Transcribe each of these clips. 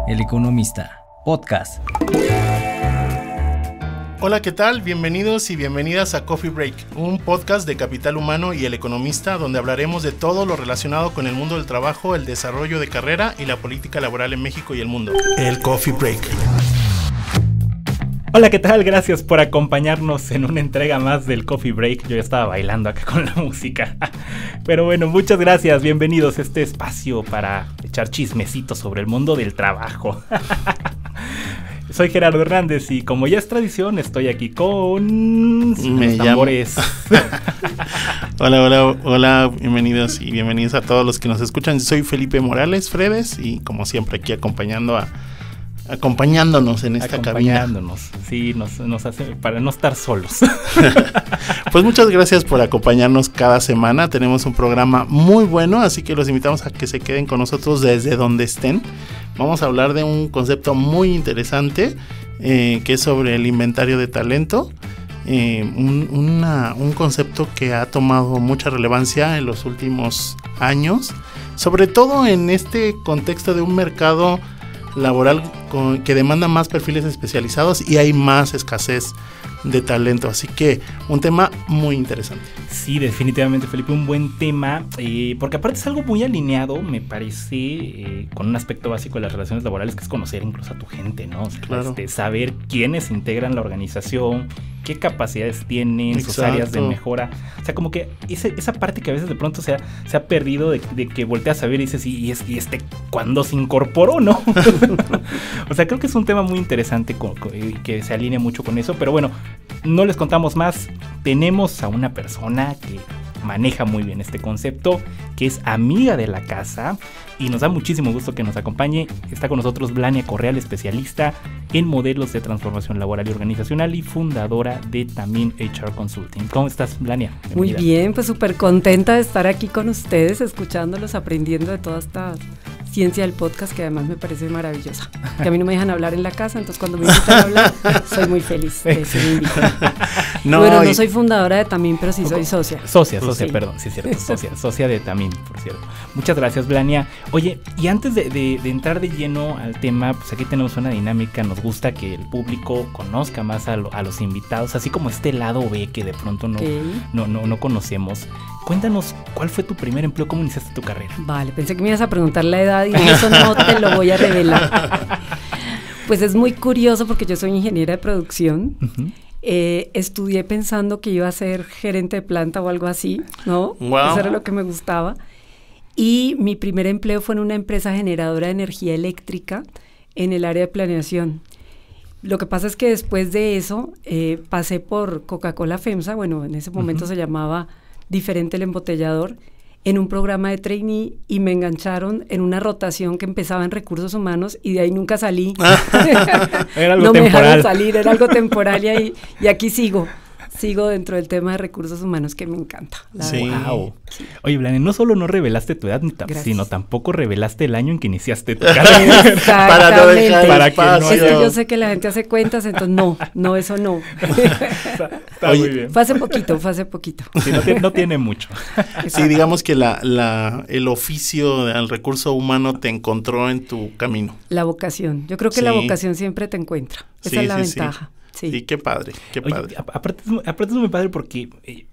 El Economista, podcast. Hola, ¿qué tal? Bienvenidos y bienvenidas a Coffee Break, un podcast de Capital Humano y El Economista, donde hablaremos de todo lo relacionado con el mundo del trabajo, el desarrollo de carrera y la política laboral en México y el mundo. El Coffee Break. Hola, ¿qué tal? Gracias por acompañarnos en una entrega más del Coffee Break. Yo ya estaba bailando acá con la música. Pero bueno, muchas gracias. Bienvenidos a este espacio para echar chismecitos sobre el mundo del trabajo. Soy Gerardo Hernández y como ya es tradición, estoy aquí con los tambores. Hola, bienvenidos y bienvenidos a todos los que nos escuchan. Soy Felipe Morales Fredes y como siempre aquí acompañándonos en esta cabina. Sí, nos hace para no estar solos. Pues muchas gracias por acompañarnos cada semana. Tenemos un programa muy bueno, así que los invitamos a que se queden con nosotros desde donde estén. Vamos a hablar de un concepto muy interesante que es sobre el inventario de talento. Un concepto que ha tomado mucha relevancia en los últimos años, sobre todo en este contexto de un mercado laboral que demanda más perfiles especializados y hay más escasez de talento, así que un tema muy interesante. Sí, definitivamente, Felipe, un buen tema, porque aparte es algo muy alineado, me parece, con un aspecto básico de las relaciones laborales, que es conocer incluso a tu gente, ¿no? O sea, claro. Saber quiénes integran la organización, qué capacidades tienen, Exacto. sus áreas de mejora. O sea, como que esa parte que a veces de pronto se ha perdido de que volteas a ver y dices, ¿y cuándo se incorporó, no? O sea, creo que es un tema muy interesante que se alinea mucho con eso, pero bueno, no les contamos más. Tenemos a una persona que maneja muy bien este concepto, que es amiga de la casa y nos da muchísimo gusto que nos acompañe. Está con nosotros Blania Correal, especialista en modelos de transformación laboral y organizacional y fundadora de Tamim HR Consulting. ¿Cómo estás, Blania? Bienvenida. Muy bien, pues súper contenta de estar aquí con ustedes, escuchándolos, aprendiendo de toda esta ciencia del podcast, que además me parece maravillosa. Que a mí no me dejan hablar en la casa, entonces cuando me invitan a hablar, soy muy feliz de ser invitada. No soy fundadora de Tamim, pero sí soy socia. Socia, sí. Perdón, sí es cierto, socia de Tamim, por cierto. Muchas gracias, Blania. Oye, y antes de entrar de lleno al tema, pues aquí tenemos una dinámica. Nos gusta que el público conozca más a los invitados, así como este lado B que de pronto no conocemos. Cuéntanos, ¿cuál fue tu primer empleo? ¿Cómo iniciaste tu carrera? Vale, pensé que me ibas a preguntar la edad y eso no te lo voy a revelar. Pues es muy curioso porque yo soy ingeniera de producción. Uh-huh. Estudié pensando que iba a ser gerente de planta o algo así, ¿no? Wow. Eso era lo que me gustaba. Y mi primer empleo fue en una empresa generadora de energía eléctrica en el área de planeación. Lo que pasa es que después de eso pasé por Coca-Cola FEMSA, bueno, en ese momento se llamaba diferente el embotellador, en un programa de trainee y me engancharon en una rotación que empezaba en recursos humanos y de ahí nunca salí. Era algo no temporal. Me dejaron salir, era algo temporal y aquí sigo dentro del tema de recursos humanos que me encanta. Sí. Wow. Oye, Blania, no solo no revelaste tu edad, sino tampoco revelaste el año en que iniciaste tu carrera. Para no dejar para que no es que yo sé que la gente hace cuentas, entonces no, eso no. Está muy bien. Fue hace poquito. Sí, no tiene mucho. Sí, digamos que el oficio del recurso humano te encontró en tu camino. La vocación. Yo creo que la vocación siempre te encuentra. Esa es la ventaja. Sí, qué padre. Oye, aparte es muy padre porque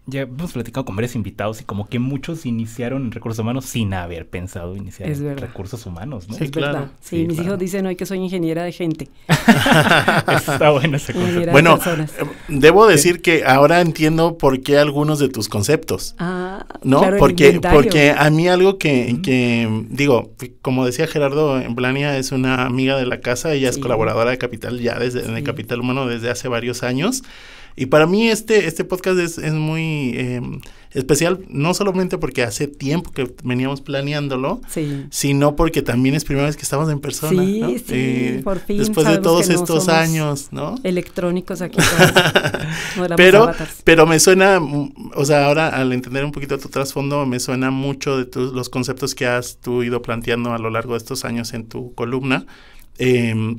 ya hemos platicado con varios invitados y como que muchos iniciaron en recursos humanos sin haber pensado iniciar en recursos humanos, ¿no? Sí, claro. Sí, mis hijos dicen hoy que soy ingeniera de gente. Está bueno ese concepto. Bueno, debo decir que ahora entiendo por qué algunos de tus conceptos. ¿no? Claro, porque a mí algo que digo, como decía Gerardo, Blania es una amiga de la casa, ella es colaboradora de Capital de Capital Humano desde hace varios años. Y para mí este podcast es muy especial, no solamente porque hace tiempo que veníamos planeándolo, sino porque también es primera vez que estamos en persona, ¿no? Por fin. Después de todos estos años, ¿no? Electrónicos aquí. pero me suena, o sea, ahora al entender un poquito tu trasfondo, me suena mucho de los conceptos que has tú ido planteando a lo largo de estos años en tu columna.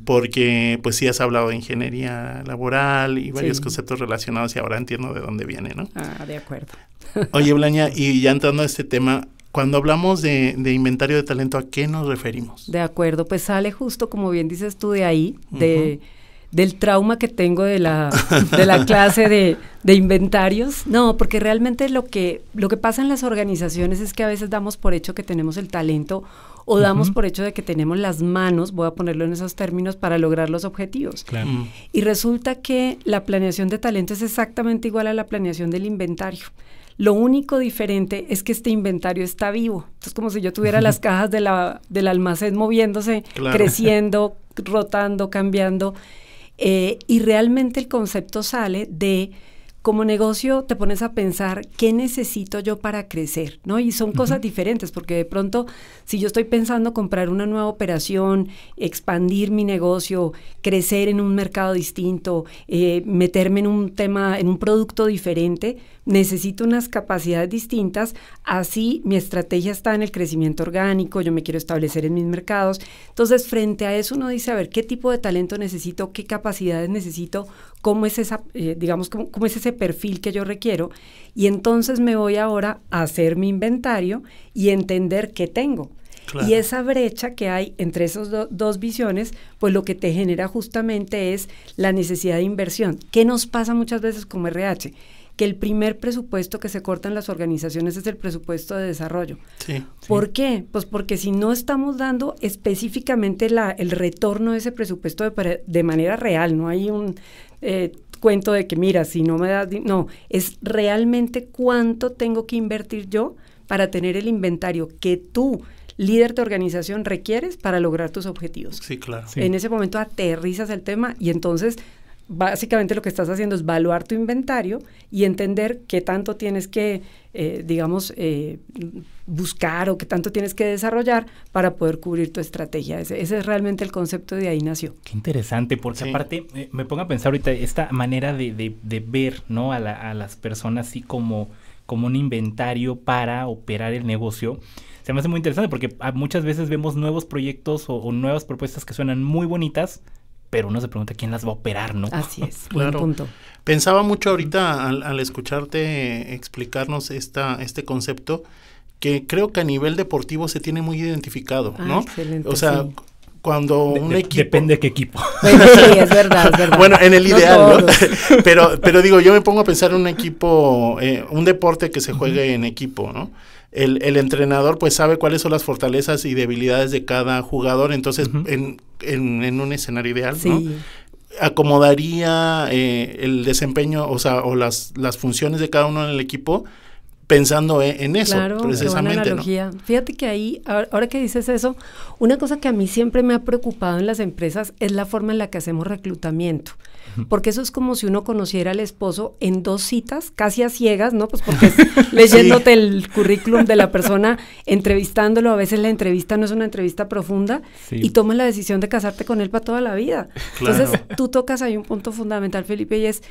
Porque pues sí has hablado de ingeniería laboral y varios conceptos relacionados y ahora entiendo de dónde viene, ¿no? De acuerdo. Oye, Blania, y ya entrando a este tema, cuando hablamos de inventario de talento, ¿a qué nos referimos? De acuerdo, pues sale justo, como bien dices tú, de ahí, del trauma que tengo de la clase de inventarios. No, porque realmente lo que pasa en las organizaciones es que a veces damos por hecho que tenemos el talento o damos por hecho de que tenemos las manos, voy a ponerlo en esos términos, para lograr los objetivos. Claro. Y resulta que la planeación de talento es exactamente igual a la planeación del inventario. Lo único diferente es que este inventario está vivo. Es como si yo tuviera las cajas del almacén moviéndose, creciendo, rotando, cambiando. Y realmente el concepto sale de, como negocio, te pones a pensar, ¿qué necesito yo para crecer? ¿No? Y son cosas diferentes, porque de pronto, si yo estoy pensando comprar una nueva operación, expandir mi negocio, crecer en un mercado distinto, meterme en un tema, en un producto diferente, necesito unas capacidades distintas, así mi estrategia está en el crecimiento orgánico, yo me quiero establecer en mis mercados. Entonces, frente a eso uno dice, a ver, ¿qué tipo de talento necesito? ¿Qué capacidades necesito? ¿Cómo es esa, cómo es ese perfil que yo requiero? Y entonces me voy ahora a hacer mi inventario y entender qué tengo. Claro. Y esa brecha que hay entre esas dos visiones, pues lo que te genera justamente es la necesidad de inversión. ¿Qué nos pasa muchas veces como RH? Que el primer presupuesto que se corta en las organizaciones es el presupuesto de desarrollo. Sí. ¿Por qué? Pues porque si no estamos dando específicamente el retorno de ese presupuesto de manera real, no hay un cuento de que mira, si no me das, no, es realmente cuánto tengo que invertir yo para tener el inventario que tú, líder de organización, requieres para lograr tus objetivos. Sí, claro. Sí. En ese momento aterrizas el tema y entonces básicamente lo que estás haciendo es evaluar tu inventario y entender qué tanto tienes que, buscar o qué tanto tienes que desarrollar para poder cubrir tu estrategia. Ese es realmente el concepto, de ahí nació. Qué interesante, porque aparte me pongo a pensar ahorita esta manera de ver, ¿no? a las personas así como un inventario para operar el negocio. Se me hace muy interesante porque muchas veces vemos nuevos proyectos o nuevas propuestas que suenan muy bonitas, pero uno se pregunta quién las va a operar, ¿no? Así es, claro. Buen punto. Pensaba mucho ahorita al escucharte explicarnos este concepto, que creo que a nivel deportivo se tiene muy identificado, ¿no? Excelente, o sea, sí. Cuando un equipo... Depende de qué equipo. Bueno, sí, es verdad. Bueno, en el ideal, ¿no? Pero digo, yo me pongo a pensar en un equipo, un deporte que se juegue en equipo, ¿no? El entrenador pues sabe cuáles son las fortalezas y debilidades de cada jugador, entonces en un escenario ideal, sí, ¿no? Acomodaría el desempeño, o sea, o las funciones de cada uno en el equipo pensando en eso, claro, precisamente, ¿no? Fíjate que ahí, ahora que dices eso, una cosa que a mí siempre me ha preocupado en las empresas es la forma en la que hacemos reclutamiento, porque eso es como si uno conociera al esposo en 2 citas, casi a ciegas, ¿no? Pues porque es leyéndote el currículum de la persona, entrevistándolo, a veces la entrevista no es una entrevista profunda, y tomas la decisión de casarte con él para toda la vida. Claro. Entonces, tú tocas ahí un punto fundamental, Felipe, y es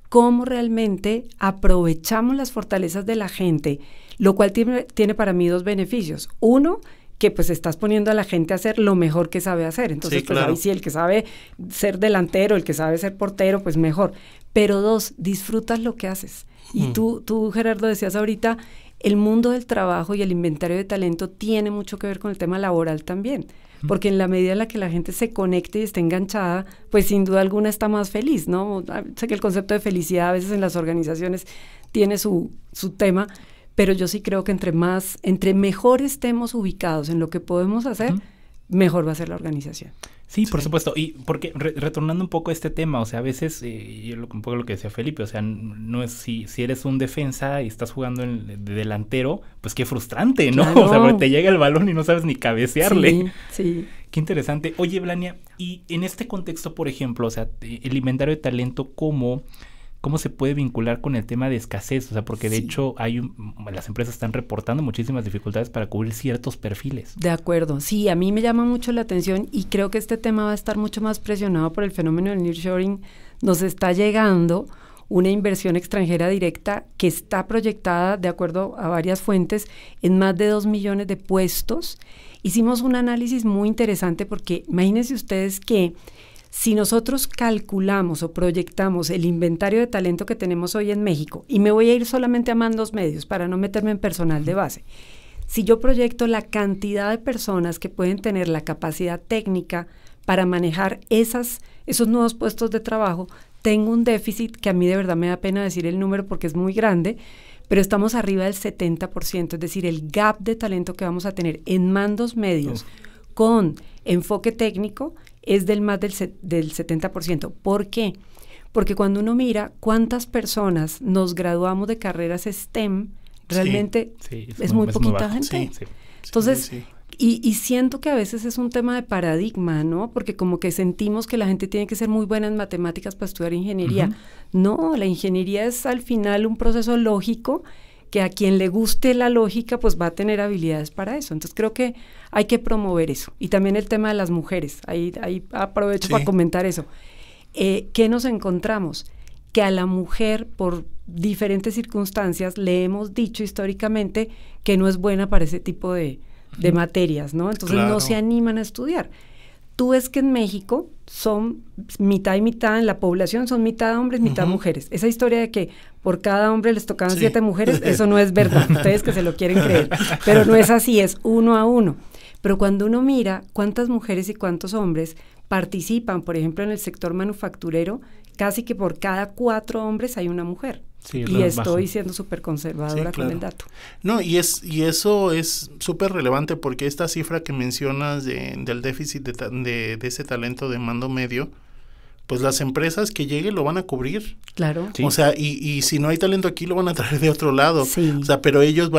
cómo realmente aprovechamos las fortalezas de la gente, lo cual tiene para mí 2 beneficios. Uno, que pues estás poniendo a la gente a hacer lo mejor que sabe hacer. Entonces, pues ahí sí, el que sabe ser delantero, el que sabe ser portero, pues mejor. Pero 2, disfrutas lo que haces. Y tú, Gerardo, decías ahorita, el mundo del trabajo y el inventario de talento tiene mucho que ver con el tema laboral también. Porque en la medida en la que la gente se conecte y esté enganchada, pues sin duda alguna está más feliz, ¿no? Sé que el concepto de felicidad a veces en las organizaciones tiene su tema, pero yo sí creo que entre mejor estemos ubicados en lo que podemos hacer, mejor va a ser la organización. Sí, por supuesto. Y porque retornando un poco a este tema, o sea, a veces, un poco lo que decía Felipe, o sea, no es si eres un defensa y estás jugando de delantero, pues qué frustrante, ¿no? Claro. O sea, porque te llega el balón y no sabes ni cabecearle. Sí. Qué interesante. Oye, Blania, y en este contexto, por ejemplo, o sea, el inventario de talento, ¿cómo se puede vincular con el tema de escasez? O sea, porque de hecho las empresas están reportando muchísimas dificultades para cubrir ciertos perfiles. De acuerdo. Sí, a mí me llama mucho la atención y creo que este tema va a estar mucho más presionado por el fenómeno del nearshoring. Nos está llegando una inversión extranjera directa que está proyectada, de acuerdo a varias fuentes, en más de 2 millones de puestos. Hicimos un análisis muy interesante porque imagínense ustedes que si nosotros calculamos o proyectamos el inventario de talento que tenemos hoy en México, y me voy a ir solamente a mandos medios para no meterme en personal de base, si yo proyecto la cantidad de personas que pueden tener la capacidad técnica para manejar esos nuevos puestos de trabajo, tengo un déficit que a mí de verdad me da pena decir el número porque es muy grande, pero estamos arriba del 70%, es decir, el gap de talento que vamos a tener en mandos medios con enfoque técnico es del más del 70%. ¿Por qué? Porque cuando uno mira cuántas personas nos graduamos de carreras STEM, realmente es muy poquita gente. Sí. Entonces, y siento que a veces es un tema de paradigma, ¿no? Porque como que sentimos que la gente tiene que ser muy buena en matemáticas para estudiar ingeniería. No, la ingeniería es al final un proceso lógico que a quien le guste la lógica, pues va a tener habilidades para eso. Entonces creo que hay que promover eso. Y también el tema de las mujeres. Ahí aprovecho para comentar eso. ¿Qué nos encontramos? Que a la mujer, por diferentes circunstancias, le hemos dicho históricamente que no es buena para ese tipo de materias, ¿no? Entonces no se animan a estudiar. Tú ves que en México son mitad y mitad, en la población son mitad hombres, mitad mujeres. Esa historia de que por cada hombre les tocaban 7 mujeres, eso no es verdad. Ustedes que se lo quieren creer. Pero no es así, es 1 a 1. Pero cuando uno mira cuántas mujeres y cuántos hombres participan, por ejemplo, en el sector manufacturero, casi que por cada 4 hombres hay una mujer. Sí, y estoy siendo súper conservadora con el dato. No, y eso es súper relevante porque esta cifra que mencionas del déficit de ese talento de mando medio, pues las empresas que lleguen lo van a cubrir. Claro. Sí. O sea, y si no hay talento aquí, lo van a traer de otro lado. Sí. O sea, pero ellos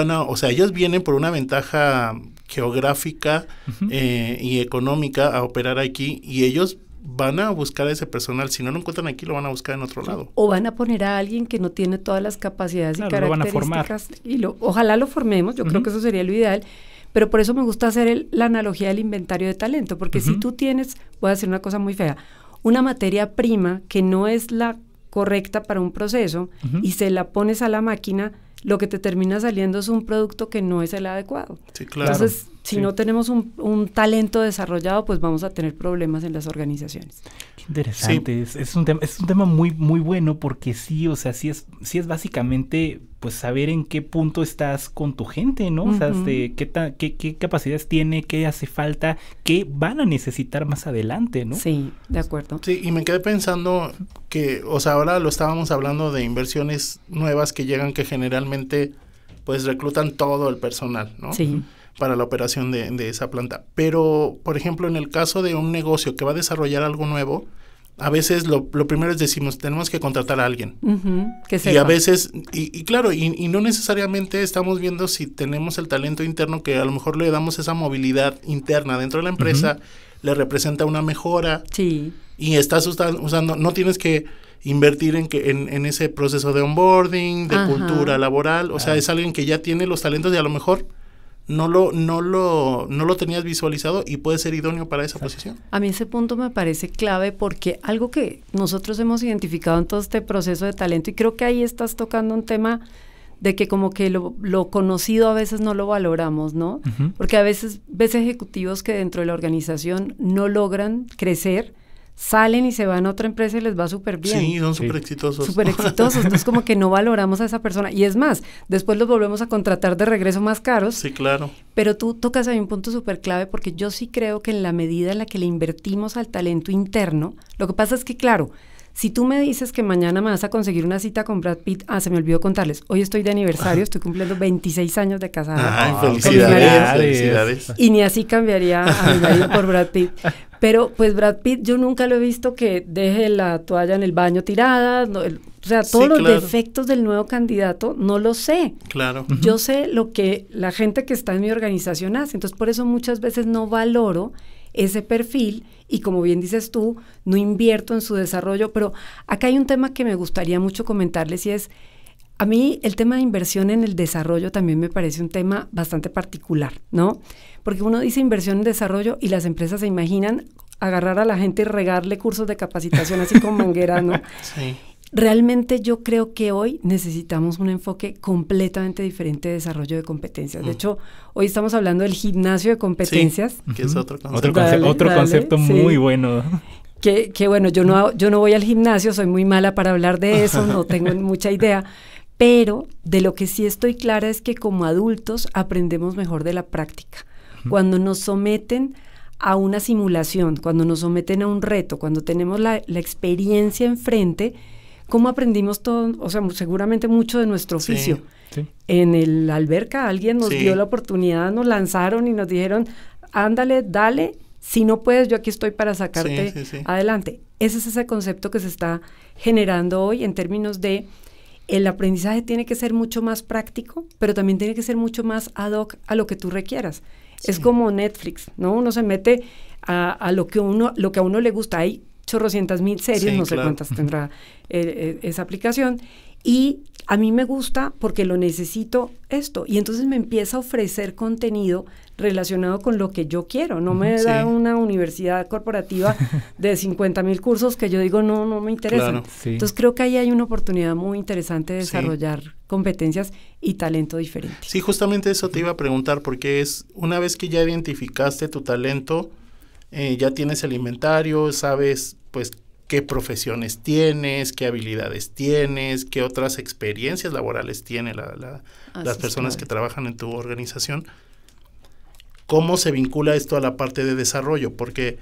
ellos vienen por una ventaja geográfica y económica a operar aquí, y ellos van a buscar a ese personal. Si no lo encuentran aquí, lo van a buscar en otro lado. O van a poner a alguien que no tiene todas las capacidades y características. Y ojalá lo formemos, yo creo que eso sería lo ideal. Pero por eso me gusta hacer la analogía del inventario de talento, porque si tú tienes, voy a decir una cosa muy fea, una materia prima que no es la correcta para un proceso y se la pones a la máquina, lo que te termina saliendo es un producto que no es el adecuado. Sí, claro. Entonces, si no tenemos un talento desarrollado, pues vamos a tener problemas en las organizaciones. Qué interesante. Sí. Es un tema muy, muy bueno porque sí, o sea, sí es básicamente pues saber en qué punto estás con tu gente, ¿no? O sea, qué capacidades tiene, qué hace falta, qué van a necesitar más adelante, ¿no? Sí, de acuerdo. Sí, y me quedé pensando que, o sea, ahora lo estábamos hablando de inversiones nuevas que llegan, que generalmente pues reclutan todo el personal, ¿no? Sí. Para la operación de esa planta. Pero, por ejemplo, en el caso de un negocio que va a desarrollar algo nuevo, a veces lo primero es decimos, tenemos que contratar a alguien. Que sepa. Y a veces, y claro, y no necesariamente estamos viendo si tenemos el talento interno, que a lo mejor le damos esa movilidad interna dentro de la empresa, le representa una mejora. Sí. Y estás usando, no tienes que invertir en ese proceso de onboarding, de cultura laboral. O sea, es alguien que ya tiene los talentos y a lo mejor no lo tenías visualizado y puede ser idóneo para esa posición. A mí ese punto me parece clave porque algo que nosotros hemos identificado en todo este proceso de talento, y creo que ahí estás tocando un tema de que como que lo conocido a veces no lo valoramos, ¿no? Porque a veces ves ejecutivos que dentro de la organización no logran crecer, salen y se van a otra empresa y les va súper bien. Sí, son súper exitosos. Súper exitosos, entonces como que no valoramos a esa persona. Y es más, después los volvemos a contratar de regreso más caros. Sí, claro. Pero tú tocas ahí un punto súper clave porque yo sí creo que en la medida en la que le invertimos al talento interno, lo que pasa es que, claro, si tú me dices que mañana me vas a conseguir una cita con Brad Pitt, se me olvidó contarles, hoy estoy de aniversario, estoy cumpliendo 26 años de casada. Felicidades. Y ni así cambiaría a mi marido por Brad Pitt. Pero pues Brad Pitt yo nunca lo he visto que deje la toalla en el baño tirada, o sea, todos los defectos del nuevo candidato no lo sé. Claro. Yo sé lo que la gente que está en mi organización hace, entonces por eso muchas veces no valoro ese perfil y como bien dices tú, no invierto en su desarrollo, pero acá hay un tema que me gustaría mucho comentarles y es, a mí el tema de inversión en el desarrollo también me parece un tema bastante particular, ¿no? Porque uno dice inversión en desarrollo y las empresas se imaginan agarrar a la gente y regarle cursos de capacitación así con mangueras, ¿no? Sí. Realmente yo creo que hoy necesitamos un enfoque completamente diferente de desarrollo de competencias. De hecho, hoy estamos hablando del gimnasio de competencias. Sí, que es otro concepto. Otro concepto muy bueno. Que bueno, yo no voy al gimnasio, soy muy mala para hablar de eso, no tengo mucha idea. Pero de lo que sí estoy clara es que como adultos aprendemos mejor de la práctica. Cuando nos someten a una simulación, cuando nos someten a un reto, cuando tenemos la experiencia enfrente, ¿cómo aprendimos todo? O sea, seguramente mucho de nuestro oficio. Sí. En la alberca alguien nos dio la oportunidad, nos lanzaron y nos dijeron, ándale, dale, si no puedes, yo aquí estoy para sacarte adelante. Ese es ese concepto que se está generando hoy en términos de el aprendizaje tiene que ser mucho más práctico, pero también tiene que ser mucho más ad hoc a lo que tú requieras. Sí. Es como Netflix, ¿no? Uno se mete a lo que a uno le gusta. Hay chorrocientas mil series, no sé cuántas tendrá esa aplicación. Y a mí me gusta porque lo necesito esto. Y entonces me empieza a ofrecer contenido relacionado con lo que yo quiero. No me da una universidad corporativa de 50,000 cursos que yo digo, no me interesan. Claro, entonces creo que ahí hay una oportunidad muy interesante de desarrollar competencias y talento diferente. Sí, justamente eso te iba a preguntar, porque es una vez que ya identificaste tu talento, ya tienes el inventario, sabes pues qué profesiones tienes, qué habilidades tienes, qué otras experiencias laborales tienen las personas que trabajan en tu organización. ¿Cómo se vincula esto a la parte de desarrollo? Porque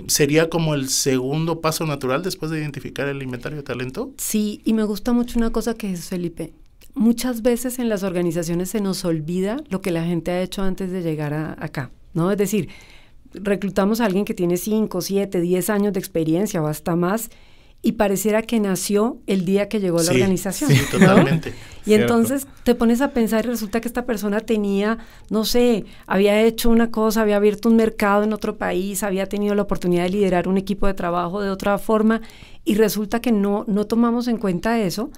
¿sería como el segundo paso natural después de identificar el inventario de talento? Sí, y me gusta mucho una cosa que es, Felipe. Muchas veces en las organizaciones se nos olvida lo que la gente ha hecho antes de llegar acá, ¿no? Es decir, reclutamos a alguien que tiene 5, 7, 10 años de experiencia o hasta más y pareciera que nació el día que llegó a la organización. Sí, totalmente. ¿No? Y entonces te pones a pensar y resulta que esta persona tenía, no sé, había hecho una cosa, había abierto un mercado en otro país, había tenido la oportunidad de liderar un equipo de trabajo de otra forma y resulta que no tomamos en cuenta eso.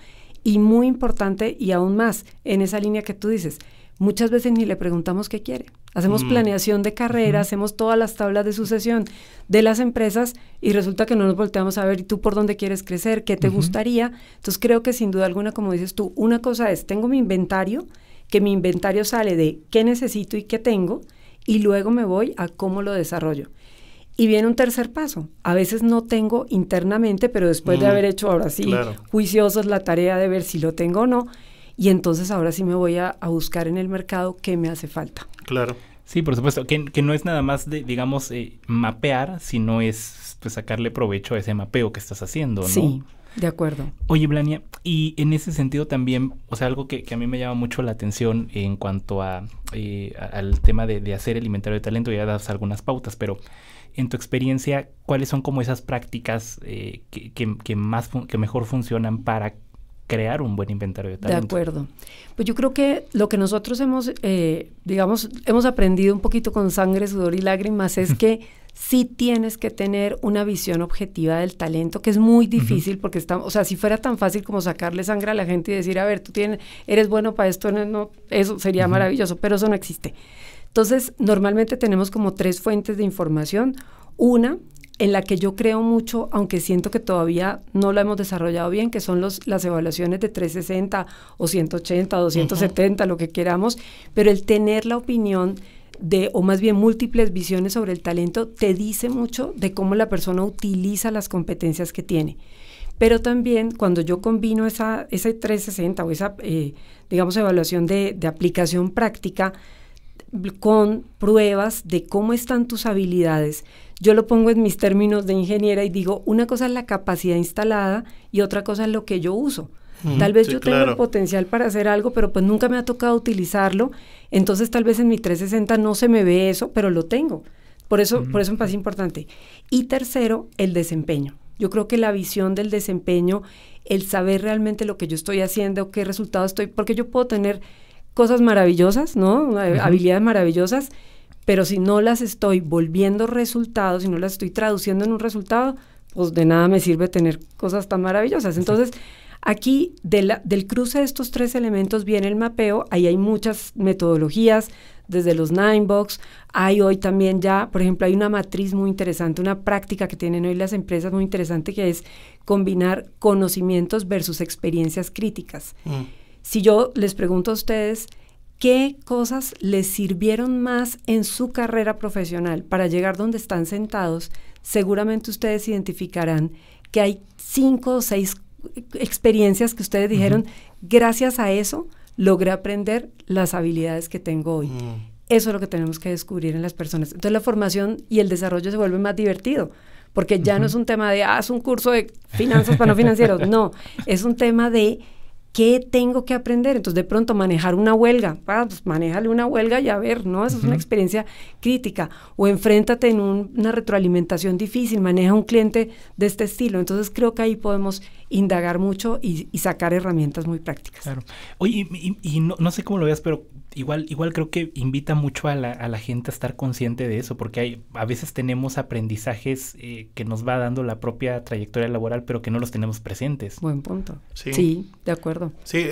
Y muy importante y aún más en esa línea que tú dices, muchas veces ni le preguntamos qué quiere. Hacemos planeación de carrera, hacemos todas las tablas de sucesión de las empresas y resulta que no nos volteamos a ver, ¿y tú por dónde quieres crecer? ¿Qué te gustaría? Entonces creo que sin duda alguna, como dices tú, una cosa es, tengo mi inventario, que mi inventario sale de qué necesito y qué tengo, y luego me voy a cómo lo desarrollo. Y viene un tercer paso. A veces no tengo internamente, pero después de haber hecho ahora sí juiciosos la tarea de ver si lo tengo o no, y entonces ahora sí me voy a buscar en el mercado qué me hace falta. Claro. Sí, por supuesto, que no es nada más de, digamos, mapear, sino es pues sacarle provecho a ese mapeo que estás haciendo, ¿no? Sí, de acuerdo. Oye, Blania, y en ese sentido también, o sea, algo que a mí me llama mucho la atención en cuanto al tema de hacer el inventario de talento, ya das algunas pautas, pero en tu experiencia, ¿cuáles son como esas prácticas que mejor funcionan para crear un buen inventario de talento? De acuerdo. Pues yo creo que lo que nosotros hemos aprendido un poquito con sangre, sudor y lágrimas es que sí tienes que tener una visión objetiva del talento, que es muy difícil porque o sea, si fuera tan fácil como sacarle sangre a la gente y decir, a ver, eres bueno para esto, no, eso sería maravilloso, pero eso no existe. Entonces, normalmente tenemos como 3 fuentes de información. Una, en la que yo creo mucho, aunque siento que todavía no lo hemos desarrollado bien, que son las evaluaciones de 360 o 180 o 270, lo que queramos, pero el tener la opinión o más bien múltiples visiones sobre el talento, te dice mucho de cómo la persona utiliza las competencias que tiene. Pero también cuando yo combino ese 360 o esa, digamos, evaluación de aplicación práctica con pruebas de cómo están tus habilidades, yo lo pongo en mis términos de ingeniera y digo, una cosa es la capacidad instalada y otra cosa es lo que yo uso. Tal vez yo tengo el potencial para hacer algo, pero pues nunca me ha tocado utilizarlo, entonces tal vez en mi 360 no se me ve eso, pero lo tengo. Por eso me parece importante. Y tercero, el desempeño. Yo creo que la visión del desempeño, el saber realmente lo que yo estoy haciendo, qué resultado estoy, porque yo puedo tener cosas maravillosas, ¿no? Habilidades maravillosas, pero si no las estoy volviendo resultados, si no las estoy traduciendo en un resultado, pues de nada me sirve tener cosas tan maravillosas. Entonces, aquí del cruce de estos 3 elementos viene el mapeo. Ahí hay muchas metodologías, desde los 9box, hay hoy también ya, por ejemplo, hay una matriz muy interesante, una práctica que tienen hoy las empresas muy interesante, que es combinar conocimientos versus experiencias críticas. Si yo les pregunto a ustedes, ¿qué cosas les sirvieron más en su carrera profesional para llegar donde están sentados? Seguramente ustedes identificarán que hay 5 o 6 experiencias que ustedes dijeron, gracias a eso logré aprender las habilidades que tengo hoy. Eso es lo que tenemos que descubrir en las personas. Entonces la formación y el desarrollo se vuelve más divertido, porque ya no es un tema de, es un curso de finanzas para no financieros. No, es un tema de ¿qué tengo que aprender? Entonces, de pronto, manejar una huelga. Pues manéjale una huelga y a ver, ¿no? Esa es una experiencia crítica. O enfréntate en una retroalimentación difícil, maneja un cliente de este estilo. Entonces, creo que ahí podemos indagar mucho y sacar herramientas muy prácticas. Claro. Oye, y no sé cómo lo veas, pero igual creo que invita mucho a la gente a estar consciente de eso, porque a veces tenemos aprendizajes que nos va dando la propia trayectoria laboral, pero que no los tenemos presentes. Buen punto. Sí, de acuerdo. Sí,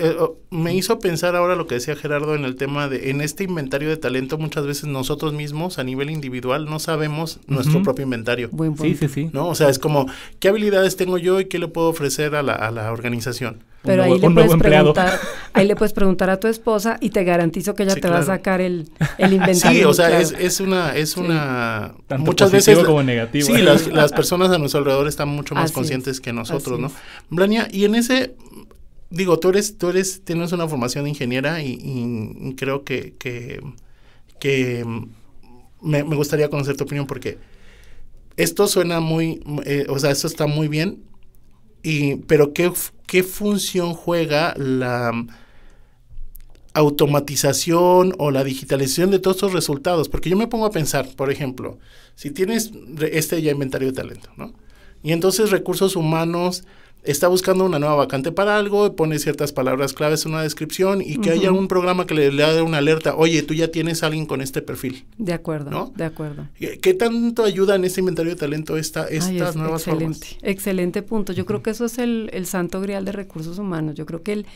me hizo pensar ahora lo que decía Gerardo en el tema de, en este inventario de talento, muchas veces nosotros mismos a nivel individual no sabemos nuestro propio inventario. Buen punto. Sí. ¿No? O sea, es como, ¿qué habilidades tengo yo y qué le puedo ofrecer a la organización? Pero ahí le puedes preguntar a tu esposa y te garantizo que ella te va a sacar el inventario. Sí, o sea, es una tanto muchas positivo veces como negativo. Sí, las personas a nuestro alrededor están mucho más conscientes que nosotros, ¿no? Blania, y en ese, digo, tú tienes una formación de ingeniera y creo que me gustaría conocer tu opinión, porque esto suena muy, esto está muy bien, pero ¿qué función juega la automatización o la digitalización de todos estos resultados? Porque yo me pongo a pensar, por ejemplo, si tienes ya inventario de talento, ¿no? Y entonces recursos humanos está buscando una nueva vacante para algo, pone ciertas palabras claves en una descripción y que haya un programa que le dé una alerta, oye, tú ya tienes a alguien con este perfil. De acuerdo, ¿no? de acuerdo. ¿Qué tanto ayuda en este inventario de talento estas nuevas formas? Excelente punto. Yo creo que eso es el santo grial de recursos humanos. Yo creo que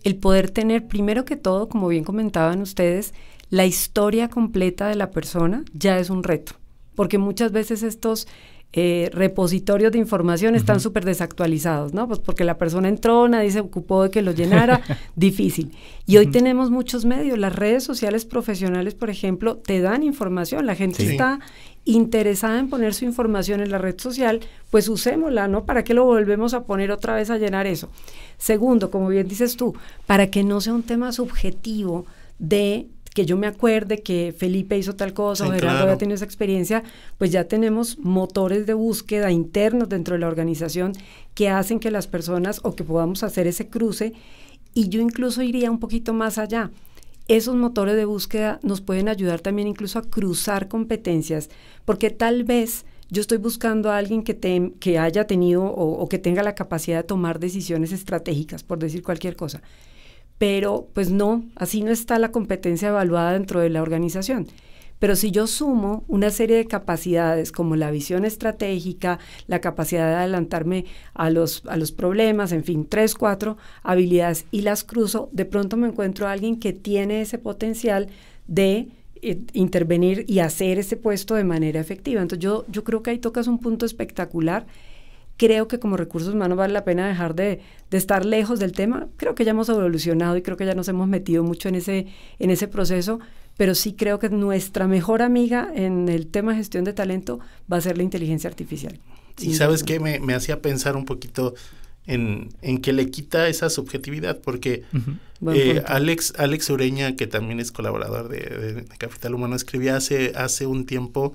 el poder tener, primero que todo, como bien comentaban ustedes, la historia completa de la persona ya es un reto, porque muchas veces estos repositorios de información están súper desactualizados, ¿no? Pues porque la persona entró, nadie se ocupó de que lo llenara, difícil. Y hoy tenemos muchos medios, las redes sociales profesionales, por ejemplo, te dan información, la gente está interesada en poner su información en la red social, pues usémosla, ¿no? ¿Para qué lo volvemos a poner otra vez a llenar eso? Segundo, como bien dices tú, para que no sea un tema subjetivo de que yo me acuerde que Felipe hizo tal cosa, o Gerardo ya tiene esa experiencia, pues ya tenemos motores de búsqueda internos dentro de la organización que hacen que las personas, o que podamos hacer ese cruce, y yo incluso iría un poquito más allá. Esos motores de búsqueda nos pueden ayudar también incluso a cruzar competencias, porque tal vez yo estoy buscando a alguien que haya tenido o que tenga la capacidad de tomar decisiones estratégicas, por decir cualquier cosa. Pero pues no, así no está la competencia evaluada dentro de la organización. Pero si yo sumo una serie de capacidades como la visión estratégica, la capacidad de adelantarme a los problemas, en fin, 3, 4 habilidades y las cruzo, de pronto me encuentro a alguien que tiene ese potencial de intervenir y hacer ese puesto de manera efectiva. Entonces yo creo que ahí tocas un punto espectacular. Creo que como recursos humanos vale la pena dejar de estar lejos del tema. Creo que ya hemos evolucionado y creo que ya nos hemos metido mucho en ese proceso, pero sí creo que nuestra mejor amiga en el tema de gestión de talento va a ser la inteligencia artificial. Y ¿sabes qué? Me hacía pensar un poquito en que le quita esa subjetividad, porque Alex Ureña, que también es colaborador de Capital Humano, escribía hace un tiempo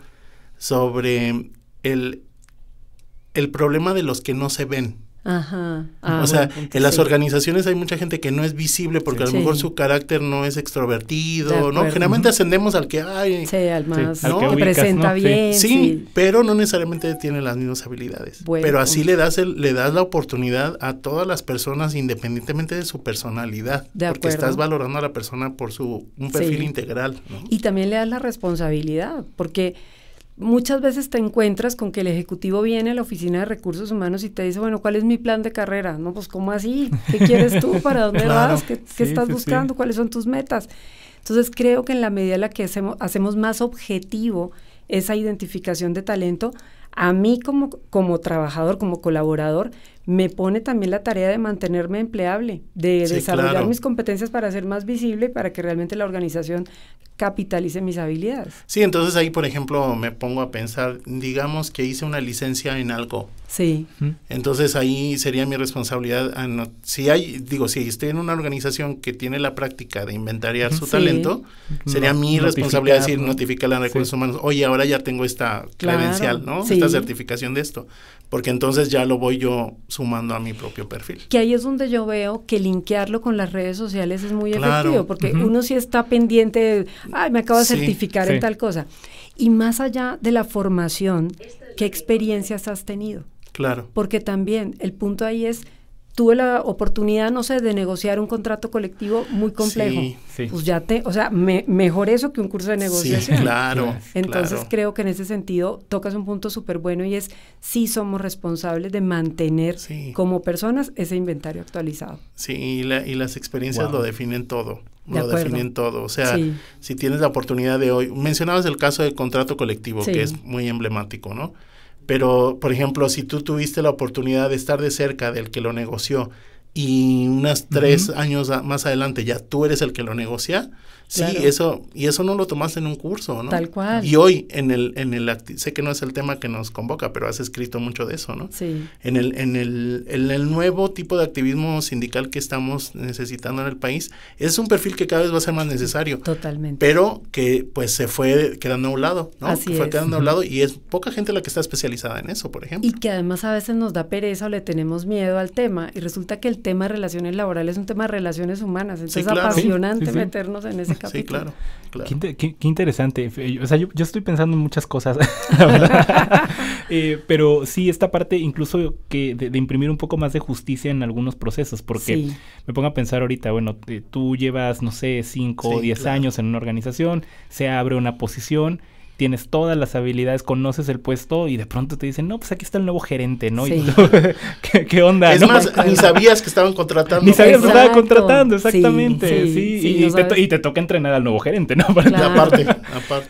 sobre el problema de los que no se ven. Ajá. O sea, en las organizaciones hay mucha gente que no es visible porque a lo mejor su carácter no es extrovertido, ¿no? Generalmente ascendemos al que al más, ¿no? Que presenta bien. Sí, pero no necesariamente tiene las mismas habilidades. Pero así le das la oportunidad a todas las personas independientemente de su personalidad, porque estás valorando a la persona por un perfil integral, ¿no? Y también le das la responsabilidad, porque muchas veces te encuentras con que el ejecutivo viene a la oficina de recursos humanos y te dice, bueno, ¿cuál es mi plan de carrera? No, pues, ¿cómo así? ¿Qué quieres tú? ¿Para dónde vas? ¿Qué estás buscando? ¿Cuáles son tus metas? Entonces, creo que en la medida en la que hacemos más objetivo esa identificación de talento, a mí como trabajador, como colaborador, me pone también la tarea de mantenerme empleable, de desarrollar mis competencias para ser más visible, para que realmente la organización capitalice mis habilidades. Sí, entonces ahí, por ejemplo, me pongo a pensar, digamos que hice una licencia en algo. Sí. Entonces ahí sería mi responsabilidad, si estoy en una organización que tiene la práctica de inventariar su talento, sería mi responsabilidad decir, notificarle a recursos humanos, oye, ahora ya tengo esta credencial, ¿no? Esta certificación de esto, porque entonces ya lo voy yo sumando a mi propio perfil. Que ahí es donde yo veo que linkearlo con las redes sociales es muy efectivo, porque uno sí está pendiente de, me acabo de certificar en tal cosa. Y más allá de la formación, ¿qué experiencias has tenido? Claro. Porque también el punto ahí es, tuve la oportunidad, no sé, de negociar un contrato colectivo muy complejo. Sí. Pues mejor eso que un curso de negociación. Sí, claro. Entonces creo que en ese sentido tocas un punto súper bueno y es, sí somos responsables de mantener como personas ese inventario actualizado. Sí, y las experiencias lo definen todo. Definen todo. O sea, si tienes la oportunidad de hoy, mencionabas el caso del contrato colectivo, que es muy emblemático, ¿no? Pero, por ejemplo, si tú tuviste la oportunidad de estar de cerca del que lo negoció y unos 3 años más adelante ya tú eres el que lo negocia, eso no lo tomaste en un curso, ¿no? Tal cual. Y hoy sé que no es el tema que nos convoca, pero has escrito mucho de eso, ¿no? Sí. En el nuevo tipo de activismo sindical que estamos necesitando en el país, es un perfil que cada vez va a ser más necesario. Totalmente. Pero que pues se fue quedando a un lado, ¿no? Así fue quedando a un lado y es poca gente la que está especializada en eso, por ejemplo. Y que además a veces nos da pereza o le tenemos miedo al tema y resulta que el tema de relaciones laborales es un tema de relaciones humanas, entonces es apasionante meternos en ese capítulo. Sí, claro. Qué interesante. O sea, yo estoy pensando en muchas cosas, la verdad. Pero sí, esta parte incluso que de imprimir un poco más de justicia en algunos procesos, porque me pongo a pensar ahorita, bueno, tú llevas, no sé, 5 o 10 años en una organización, se abre una posición, tienes todas las habilidades, conoces el puesto y de pronto te dicen, no, pues aquí está el nuevo gerente, ¿no? Sí. Y tú, ¿qué onda? Es más, ni sabías que estaban contratando. Ni sabías que estaban contratando, exactamente. Sí. Y te toca entrenar al nuevo gerente, ¿no? Aparte.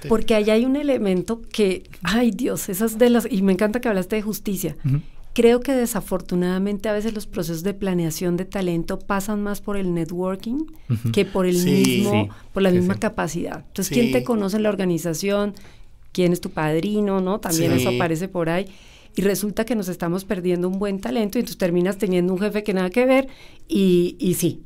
Porque ahí hay un elemento que, ay Dios, esas y me encanta que hablaste de justicia. Creo que desafortunadamente a veces los procesos de planeación de talento pasan más por el networking que por el por la misma capacidad. Entonces, ¿quién te conoce en la organización? ¿Quién es tu padrino? ¿No? También eso aparece por ahí. Y resulta que nos estamos perdiendo un buen talento y entonces terminas teniendo un jefe que nada que ver y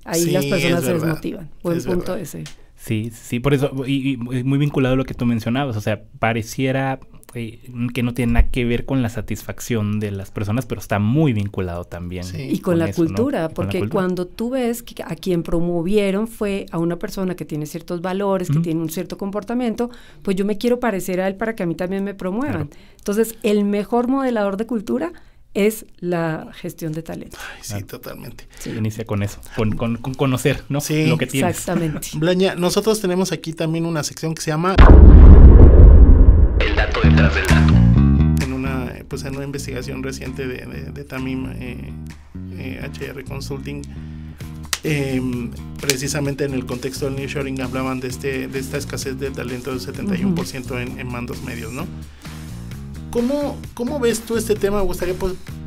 ahí las personas se desmotivan. Buen punto ese. Sí, por eso, y muy vinculado a lo que tú mencionabas, o sea, pareciera que no tiene nada que ver con la satisfacción de las personas, pero está muy vinculado también. Y con la cultura, ¿no? Porque cuando tú ves que a quien promovieron fue a una persona que tiene ciertos valores, que tiene un cierto comportamiento, pues yo me quiero parecer a él para que a mí también me promuevan. Claro. Entonces, el mejor modelador de cultura es la gestión de talento. Ay, sí, totalmente. Sí. Inicia con eso, con conocer, ¿no? Sí, lo que tienes. Exactamente. Blaña, nosotros tenemos aquí también una sección que se llama El dato detrás del dato. En una investigación reciente de Tamim HR Consulting, precisamente en el contexto del nearshoring hablaban de esta escasez de talento del 71% en mandos medios, ¿no? ¿Cómo ves tú este tema? Me gustaría,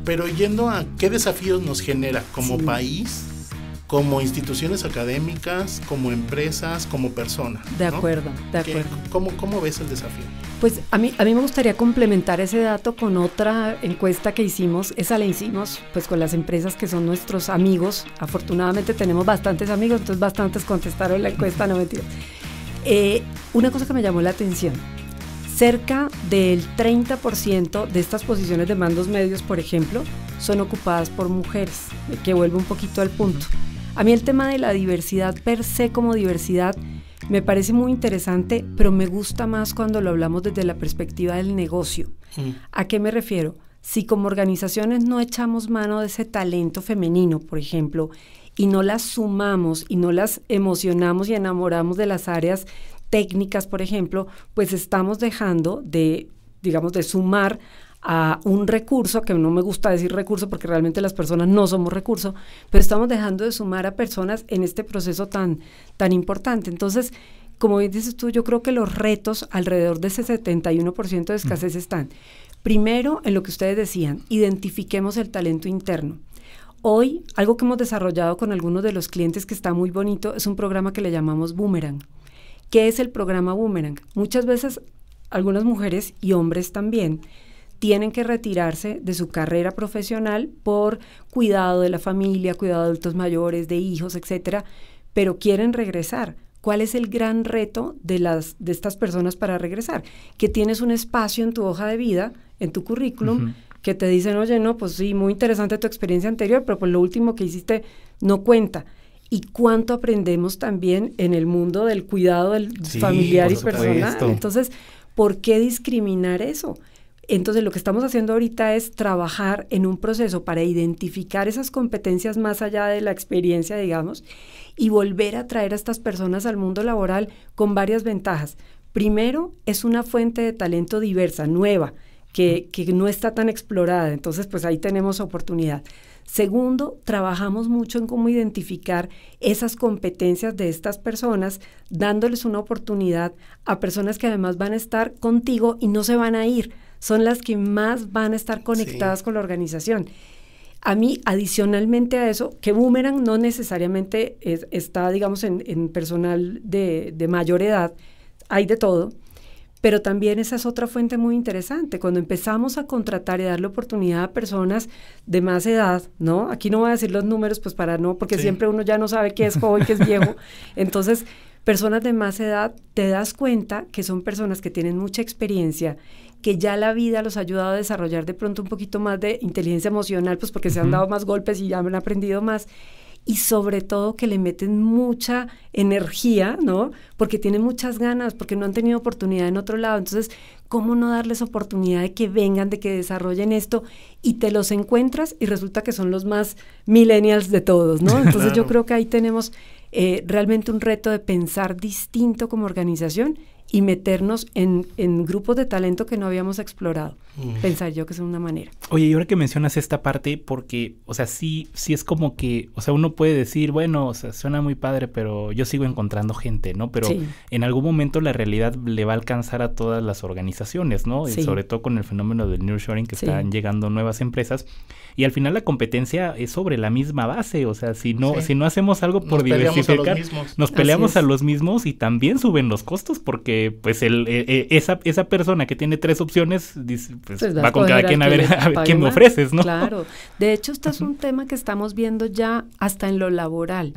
pero yendo a qué desafíos nos genera como país, como instituciones académicas, como empresas, como personas. De acuerdo, ¿no? De acuerdo. ¿Cómo ves el desafío? Pues a mí me gustaría complementar ese dato con otra encuesta que hicimos. Esa la hicimos pues con las empresas que son nuestros amigos. Afortunadamente tenemos bastantes amigos, entonces bastantes contestaron la encuesta, no mentiras. Una cosa que me llamó la atención. Cerca del 30% de estas posiciones de mandos medios, por ejemplo, son ocupadas por mujeres, que vuelve un poquito al punto. A mí el tema de la diversidad per se como diversidad me parece muy interesante, pero me gusta más cuando lo hablamos desde la perspectiva del negocio. ¿A qué me refiero? Si como organizaciones no echamos mano de ese talento femenino, por ejemplo, y no las sumamos y no las emocionamos y enamoramos de las áreas técnicas, por ejemplo, pues estamos dejando de sumar a un recurso, que no me gusta decir recurso porque realmente las personas no somos recurso, pero estamos dejando de sumar a personas en este proceso tan importante. Entonces, como bien dices tú, yo creo que los retos alrededor de ese 71% de escasez están. Primero, en lo que ustedes decían, identifiquemos el talento interno. Hoy, algo que hemos desarrollado con algunos de los clientes que está muy bonito, es un programa que le llamamos Boomerang. ¿Qué es el programa Boomerang? Muchas veces, algunas mujeres y hombres también tienen que retirarse de su carrera profesional por cuidado de la familia, cuidado de adultos mayores, de hijos, etcétera, pero quieren regresar. ¿Cuál es el gran reto de estas personas para regresar? Que tienes un espacio en tu hoja de vida, en tu currículum, que te dicen, oye, no, pues sí, muy interesante tu experiencia anterior, pero pues lo último que hiciste no cuenta. Y cuánto aprendemos también en el mundo del cuidado del familiar y personal. Entonces, ¿por qué discriminar eso? Entonces, lo que estamos haciendo ahorita es trabajar en un proceso para identificar esas competencias más allá de la experiencia, digamos, y volver a traer a estas personas al mundo laboral con varias ventajas. Primero, es una fuente de talento diversa, nueva, que no está tan explorada, entonces pues ahí tenemos oportunidad. Segundo, trabajamos mucho en cómo identificar esas competencias de estas personas, dándoles una oportunidad a personas que además van a estar contigo y no se van a ir, son las que más van a estar conectadas con la organización. A mí, adicionalmente a eso, que Boomerang no necesariamente está, digamos, en personal de mayor edad, hay de todo, pero también esa es otra fuente muy interesante. Cuando empezamos a contratar y darle oportunidad a personas de más edad, ¿no? Aquí no voy a decir los números, pues para no, porque siempre uno ya no sabe qué es joven, qué es viejo. Entonces, personas de más edad, te das cuenta que son personas que tienen mucha experiencia, que ya la vida los ha ayudado a desarrollar de pronto un poquito más de inteligencia emocional, pues porque se han dado más golpes y ya han aprendido más. Y sobre todo que le meten mucha energía, ¿no? Porque tienen muchas ganas, porque no han tenido oportunidad en otro lado. Entonces, ¿cómo no darles oportunidad de que vengan, de que desarrollen esto? Y te los encuentras y resulta que son los más millennials de todos, ¿no? Entonces, claro. Yo creo que ahí tenemos realmente un reto de pensar distinto como organización y meternos en grupos de talento que no habíamos explorado. Pensar yo que es una manera. Oye, y ahora que mencionas esta parte, porque, o sea, sí es como que, o sea, uno puede decir, bueno, o sea, suena muy padre, pero yo sigo encontrando gente, ¿no? Pero en algún momento la realidad le va a alcanzar a todas las organizaciones, ¿no? Y sobre todo con el fenómeno del nearshoring, que están llegando nuevas empresas. Y al final la competencia es sobre la misma base, o sea, si no hacemos algo por diversificar, nos peleamos a los mismos y también suben los costos porque pues esa persona que tiene 3 opciones pues va con cada quien a ver qué me ofreces, ¿no? Claro, de hecho este es un tema que estamos viendo ya hasta en lo laboral.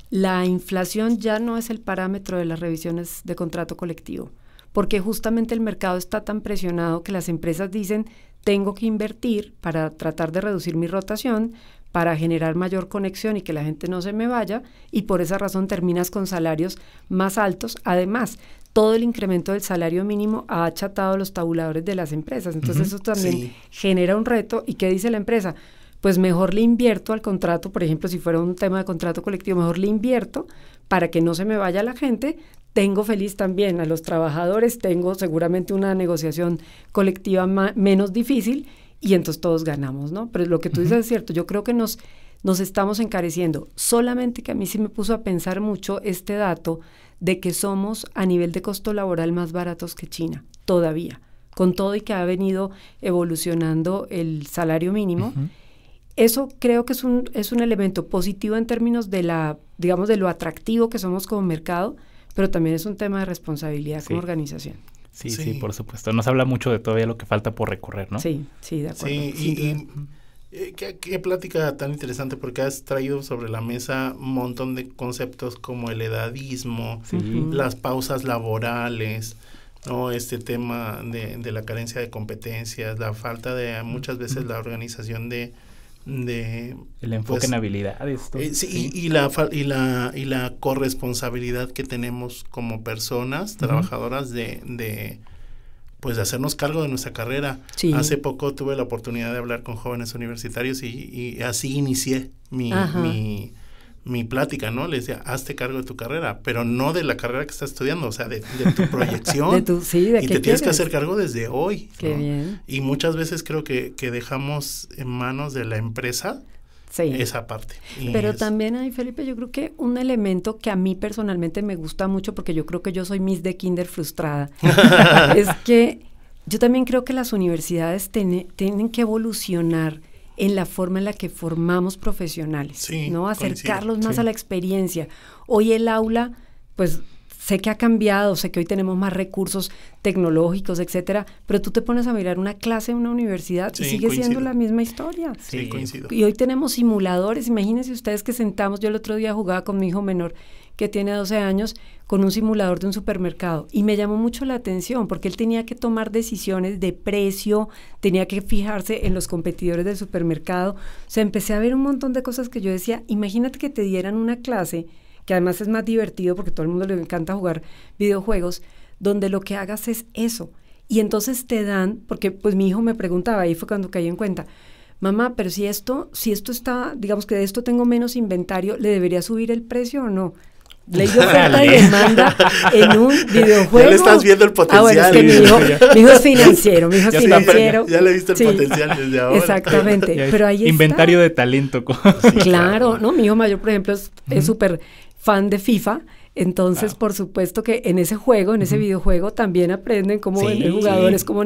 La inflación ya no es el parámetro de las revisiones de contrato colectivo, porque justamente el mercado está tan presionado que las empresas dicen tengo que invertir para tratar de reducir mi rotación, para generar mayor conexión y que la gente no se me vaya, y por esa razón terminas con salarios más altos. Además, todo el incremento del salario mínimo ha achatado los tabuladores de las empresas, entonces eso también genera un reto. ¿Y qué dice la empresa? Pues mejor le invierto al contrato, por ejemplo, si fuera un tema de contrato colectivo, mejor le invierto para que no se me vaya la gente. Tengo feliz también a los trabajadores, tengo seguramente una negociación colectiva menos difícil y entonces todos ganamos, ¿no? Pero lo que tú dices es cierto, yo creo que nos estamos encareciendo. Solamente que a mí sí me puso a pensar mucho este dato de que somos a nivel de costo laboral más baratos que China, todavía, con todo y que ha venido evolucionando el salario mínimo. Eso creo que es un elemento positivo en términos de digamos, de lo atractivo que somos como mercado, pero también es un tema de responsabilidad como organización. Sí, por supuesto. Nos habla mucho de todavía lo que falta por recorrer, ¿no? Sí, de acuerdo. Sí, qué plática tan interesante, porque has traído sobre la mesa un montón de conceptos como el edadismo, las pausas laborales, ¿no? Este tema de la carencia de competencias, la falta de muchas veces la organización de el enfoque en habilidades. Y la corresponsabilidad que tenemos como personas trabajadoras de hacernos cargo de nuestra carrera. Hace poco tuve la oportunidad de hablar con jóvenes universitarios y así inicié mi plática, ¿no? Les decía, hazte cargo de tu carrera, pero no de la carrera que estás estudiando, o sea, de tu proyección. Y te tienes que hacer cargo desde hoy. Qué ¿no? bien. Y muchas veces creo que dejamos en manos de la empresa esa parte. Pero también hay, Felipe, yo creo que un elemento que a mí personalmente me gusta mucho, porque yo creo que yo soy Miss de Kinder frustrada, es que yo también creo que las universidades tienen que evolucionar en la forma en la que formamos profesionales, sí, ¿no? Acercarlos coincido, más sí. a la experiencia. Hoy el aula, pues sé que ha cambiado, sé que hoy tenemos más recursos tecnológicos, etcétera, pero tú te pones a mirar una clase en una universidad y Sí, sigue coincido. siendo la misma historia. Sí, coincido. Y hoy tenemos simuladores, imagínense ustedes que sentamos, yo el otro día jugaba con mi hijo menor que tiene 12 años con un simulador de un supermercado y me llamó mucho la atención porque él tenía que tomar decisiones de precio, tenía que fijarse en los competidores del supermercado, o sea, empecé a ver un montón de cosas que yo decía, imagínate que te dieran una clase, que además es más divertido porque a todo el mundo le encanta jugar videojuegos, donde lo que hagas es eso, y entonces te dan, porque pues mi hijo me preguntaba, ahí fue cuando caí en cuenta, mamá, pero si esto está, digamos que de esto tengo menos inventario, ¿le debería subir el precio o no? Ley de oferta y demanda en un videojuego. Ya le estás viendo el potencial. Bueno, es que mi hijo es financiero, mi hijo es financiero. Ya le viste el potencial desde ahora. Exactamente, pero ahí inventario está. De talento. Sí, claro, ¿no? Mi hijo mayor, por ejemplo, es súper fan de FIFA. Entonces, por supuesto que en ese juego, en ese videojuego, también aprenden cómo vender jugadores, cómo...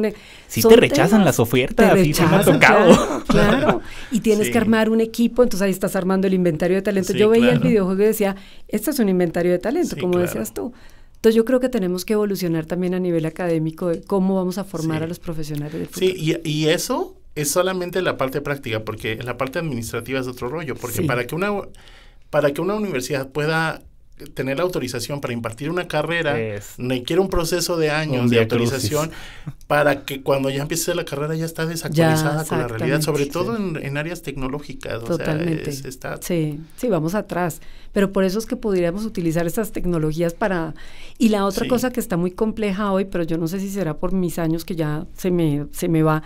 Sí te rechazan las ofertas, sí se me ha tocado. Claro, y tienes que armar un equipo, entonces ahí estás armando el inventario de talento. Sí, yo veía claro. el videojuego y decía, esto es un inventario de talento, Sí, como claro. decías tú. Entonces yo creo que tenemos que evolucionar también a nivel académico de cómo vamos a formar a los profesionales del futuro. Sí, y eso es solamente la parte práctica, porque la parte administrativa es otro rollo, porque para que una universidad pueda tener la autorización para impartir una carrera, requiere un proceso de años de autorización para que cuando ya empiece la carrera ya está desactualizada con la realidad, sobre todo en áreas tecnológicas. Totalmente. O sea, Sí, vamos atrás. Pero por eso es que podríamos utilizar estas tecnologías para... Y la otra cosa que está muy compleja hoy, pero yo no sé si será por mis años que ya se me va...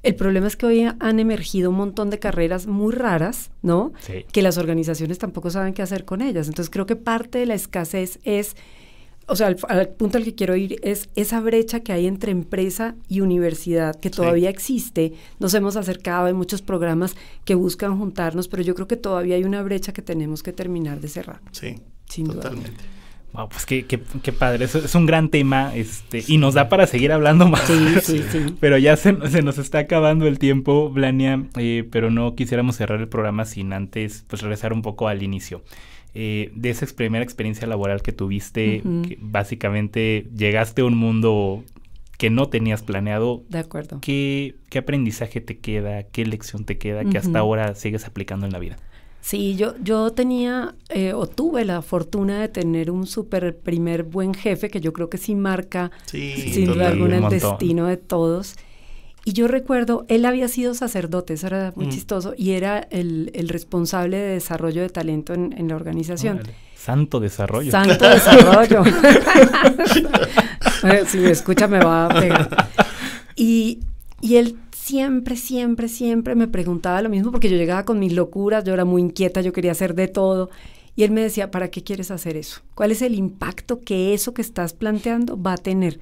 El problema es que hoy han emergido un montón de carreras muy raras, ¿no? Sí. Que las organizaciones tampoco saben qué hacer con ellas. Entonces creo que parte de la escasez es, o sea, al punto al que quiero ir es esa brecha que hay entre empresa y universidad, que todavía existe. Nos hemos acercado, hay muchos programas que buscan juntarnos, pero yo creo que todavía hay una brecha que tenemos que terminar de cerrar. Sí, sin totalmente. duda. Wow, pues qué padre, es un gran tema, y nos da para seguir hablando más. Sí. Pero ya se nos está acabando el tiempo, Blania, pero no quisiéramos cerrar el programa sin antes, pues, regresar un poco al inicio. De esa primera experiencia laboral que tuviste, que básicamente llegaste a un mundo que no tenías planeado. De acuerdo. ¿Qué aprendizaje te queda, qué lección te queda que hasta ahora sigues aplicando en la vida? Sí, yo tenía o tuve la fortuna de tener un súper primer buen jefe que yo creo que sí marca sin duda alguna el destino de todos. Y yo recuerdo, él había sido sacerdote, eso era muy chistoso, y era el responsable de desarrollo de talento en la organización. Órale. Santo desarrollo. Santo desarrollo. Si me escucha me va a pegar. Y él siempre me preguntaba lo mismo, porque yo llegaba con mis locuras, yo era muy inquieta, yo quería hacer de todo, y él me decía, ¿para qué quieres hacer eso? ¿Cuál es el impacto que eso que estás planteando va a tener?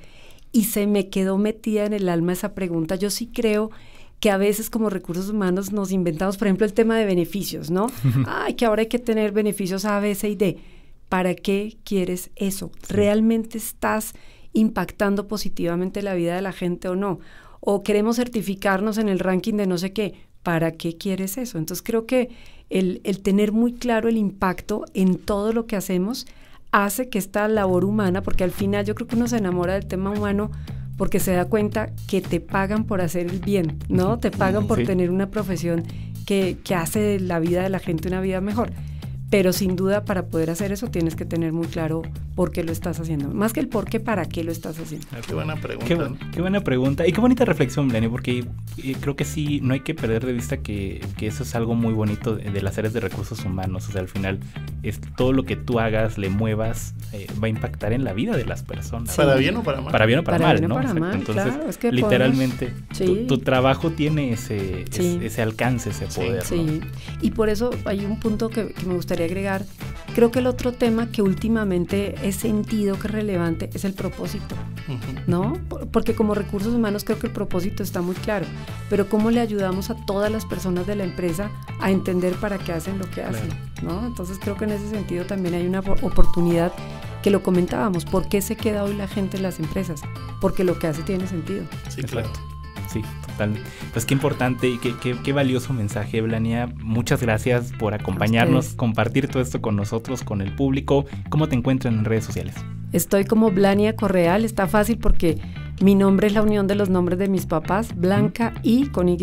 Y se me quedó metida en el alma esa pregunta. Yo sí creo que a veces como recursos humanos nos inventamos, por ejemplo, el tema de beneficios, ¿no? Ay, que ahora hay que tener beneficios A, B, C y D. ¿Para qué quieres eso? Sí. ¿Realmente estás impactando positivamente la vida de la gente o no? O queremos certificarnos en el ranking de no sé qué, ¿para qué quieres eso? Entonces creo que el tener muy claro el impacto en todo lo que hacemos hace que esta labor humana, porque al final yo creo que uno se enamora del tema humano porque se da cuenta que te pagan por hacer el bien, ¿no? Te pagan por tener una profesión que hace de la vida de la gente una vida mejor. Pero sin duda para poder hacer eso tienes que tener muy claro por qué lo estás haciendo. Más que el por qué, ¿para qué lo estás haciendo? Qué buena pregunta. Qué buena pregunta. Y qué bonita reflexión, Blania, porque creo que sí, no hay que perder de vista que eso es algo muy bonito de las áreas de recursos humanos. O sea, al final, todo lo que tú hagas, le muevas, va a impactar en la vida de las personas. Sí. ¿Para bien o para mal? Para bien o para mal, ¿no? Para mal, entonces, claro, es que literalmente, tu trabajo tiene ese alcance, ese poder. Sí, ¿no? Y por eso hay un punto que me gustaría agregar. Creo que el otro tema que últimamente he sentido que es relevante es el propósito, ¿no? Porque como recursos humanos creo que el propósito está muy claro, pero cómo le ayudamos a todas las personas de la empresa a entender para qué hacen lo que hacen, ¿no? Entonces creo que en ese sentido también hay una oportunidad que lo comentábamos, ¿por qué se queda hoy la gente en las empresas? Porque lo que hace tiene sentido. Sí, claro. Sí, totalmente. Pues qué importante y qué valioso mensaje, Blania. Muchas gracias por acompañarnos, compartir todo esto con nosotros, con el público. ¿Cómo te encuentran en redes sociales? Estoy como Blania Correal, está fácil porque mi nombre es la unión de los nombres de mis papás, Blanca y con Y,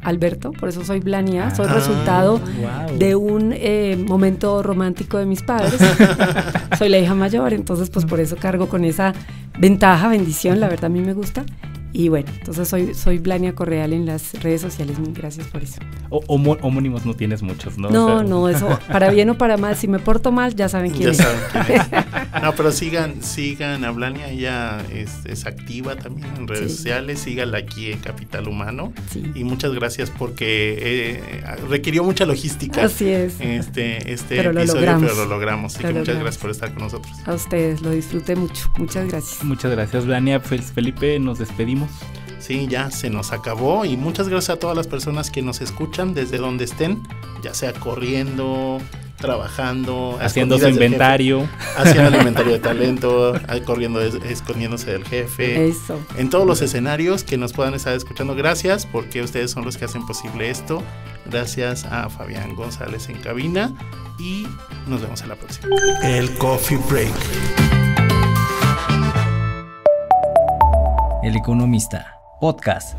Alberto, por eso soy Blania, soy resultado de un momento romántico de mis padres. Soy la hija mayor, entonces pues por eso cargo con esa ventaja, bendición, la verdad a mí me gusta. Y bueno, entonces soy Blania Correal en las redes sociales, mil gracias por eso. Homónimos no tienes muchos, ¿no? No, no, eso, para bien o para mal, si me porto mal, ya saben quién es. Ya saben quién es. No, pero sigan a Blania, ella es activa también en redes sociales, síganla aquí en Capital Humano. Sí. Y muchas gracias porque requirió mucha logística. Así es. Este pero episodio, pero lo logramos. Así que muchas gracias por estar con nosotros. A ustedes, lo disfruté mucho. Muchas gracias. Muchas gracias, Blania. Felipe, nos despedimos. Sí, ya se nos acabó y muchas gracias a todas las personas que nos escuchan desde donde estén, ya sea corriendo, trabajando, haciendo su inventario, haciendo el inventario de talento, corriendo, escondiéndose del jefe. Eso. En todos los escenarios que nos puedan estar escuchando, gracias porque ustedes son los que hacen posible esto. Gracias a Fabián González en cabina y nos vemos en la próxima. El Coffee Break. El Economista, podcast.